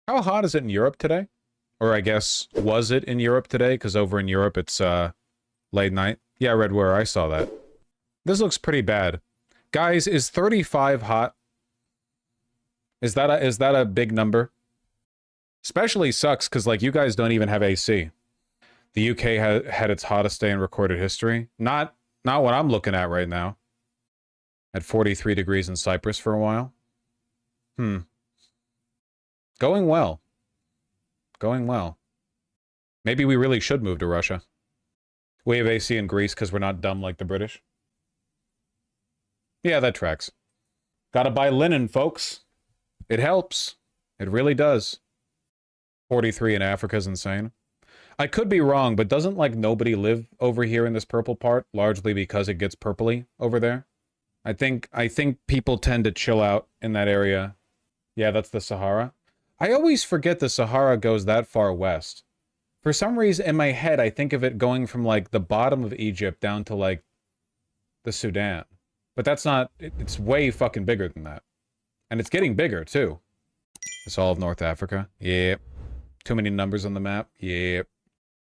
How hot is it in Europe today? Or I guess, was it in Europe today? Because over in Europe, it's late night. Yeah, Red Where I saw that. This looks pretty bad. Guys, is 35 hot? Is that a big number? Especially sucks because, like, you guys don't even have AC. The UK had its hottest day in recorded history. Not what I'm looking at right now. At 43 degrees in Cyprus for a while. Going well. Going well. Maybe we really should move to Russia. We have AC in Greece because we're not dumb like the British. Yeah, that tracks. Gotta buy linen, folks. It helps. It really does. 43 in Africa is insane. I could be wrong, but doesn't, like, nobody live over here in this purple part, largely because it gets purpley over there? I think people tend to chill out in that area. Yeah, that's the Sahara. I always forget the Sahara goes that far west. For some reason, in my head, I think of it going from, like, the bottom of Egypt down to, like, the Sudan. But that's not... It's way fucking bigger than that. And it's getting bigger, too. It's all of North Africa. Yep. Too many numbers on the map. Yep.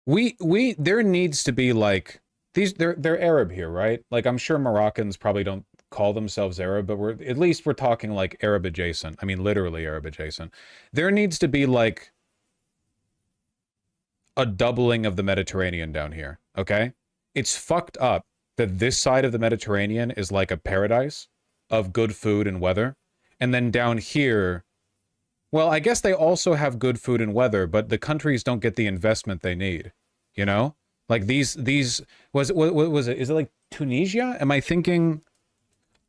There needs to be, like... They're Arab here, right? Like, I'm sure Moroccans probably don't call themselves Arab, but at least we're talking, like, Arab adjacent. I mean, literally Arab adjacent. There needs to be, like, a doubling of the Mediterranean down here, okay? It's fucked up that this side of the Mediterranean is like a paradise of good food and weather. And then down here, well, I guess they also have good food and weather, but the countries don't get the investment they need, you know? Like what was it? Is it like Tunisia? Am I thinking,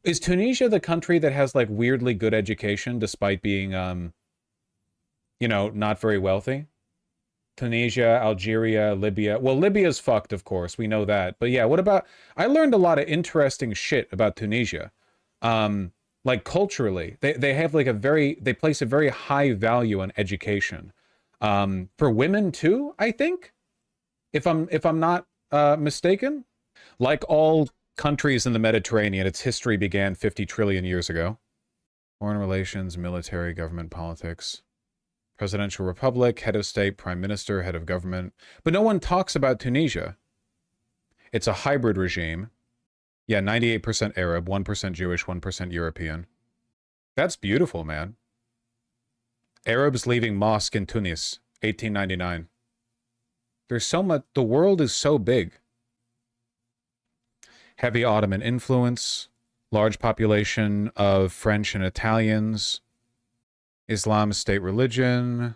is Tunisia the country that has like weirdly good education despite being, you know, not very wealthy? Tunisia, Algeria, Libya. Well, Libya's fucked, of course. We know that. But yeah, what about... I learned a lot of interesting shit about Tunisia. Like, culturally. They have, like, they place a very high value on education. For women, too, I think? If I'm not mistaken. Like all countries in the Mediterranean, its history began 50 trillion years ago. Foreign relations, military, government, politics... Presidential republic, head of state, prime minister, head of government. But no one talks about Tunisia. It's a hybrid regime. Yeah, 98% Arab, 1% Jewish, 1% European. That's beautiful, man. Arabs leaving mosque in Tunis, 1899. There's so much... The world is so big. Heavy Ottoman influence. Large population of French and Italians. Islam state religion.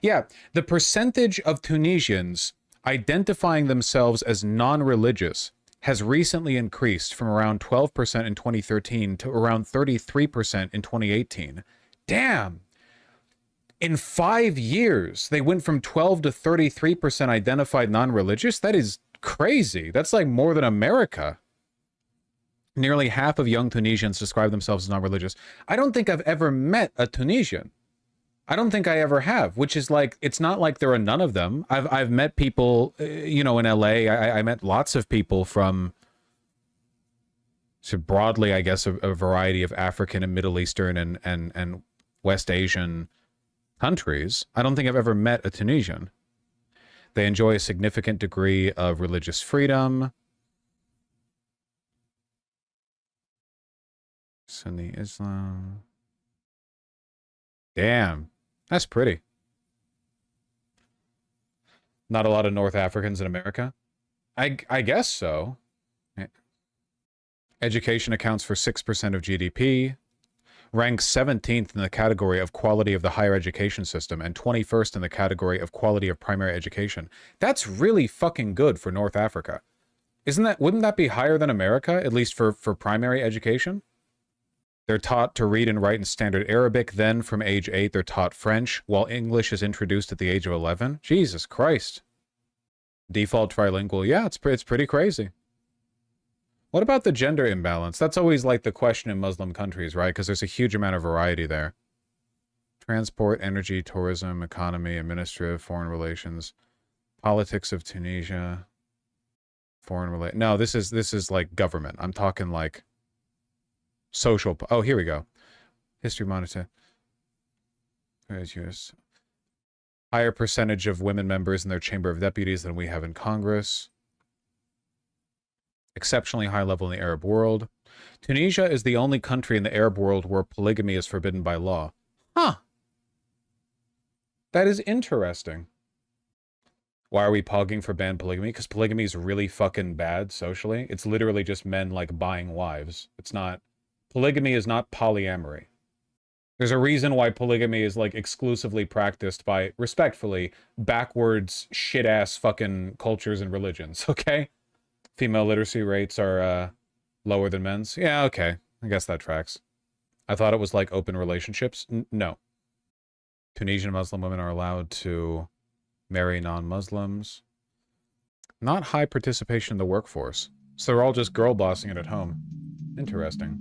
Yeah, the percentage of Tunisians identifying themselves as non-religious has recently increased from around 12% in 2013 to around 33% in 2018. Damn! In 5 years, they went from 12 to 33% identified non-religious? That is crazy. That's like more than America. Nearly half of young Tunisians describe themselves as non-religious. I don't think I've ever met a Tunisian. I don't think I ever have, which is like, it's not like there are none of them. I've met people, you know, in LA. I met lots of people from, so broadly, I guess, a variety of African and Middle Eastern and West Asian countries. I don't think I've ever met a Tunisian. They enjoy a significant degree of religious freedom. Sunni Islam. Damn, that's pretty. Not a lot of North Africans in America? I guess so. Education accounts for 6% of GDP. Ranks 17th in the category of quality of the higher education system and 21st in the category of quality of primary education. That's really fucking good for North Africa. Wouldn't that be higher than America, at least for primary education? They're taught to read and write in standard Arabic. Then, from age 8, they're taught French, while English is introduced at the age of 11. Jesus Christ. Default trilingual. Yeah, it's pretty crazy. What about the gender imbalance? That's always like the question in Muslim countries, right? Because there's a huge amount of variety there. Transport, energy, tourism, economy, administrative, foreign relations, politics of Tunisia, No, this is like government. I'm talking like social. Oh, here we go. History monitor. Higher percentage of women members in their Chamber of Deputies than we have in Congress. Exceptionally high level in the Arab world. Tunisia is the only country in the Arab world where polygamy is forbidden by law. Huh. That is interesting. Why are we pogging for banned polygamy? Because polygamy is really fucking bad socially. It's literally just men, like, buying wives. It's not... Polygamy is not polyamory. There's a reason why polygamy is, like, exclusively practiced by, respectfully, backwards, shit-ass fucking cultures and religions, okay? Female literacy rates are, lower than men's. Yeah, okay. I guess that tracks. I thought it was, like, open relationships. No. Tunisian Muslim women are allowed to marry non-Muslims. Not high participation in the workforce. So they're all just girl bossing it at home. Interesting.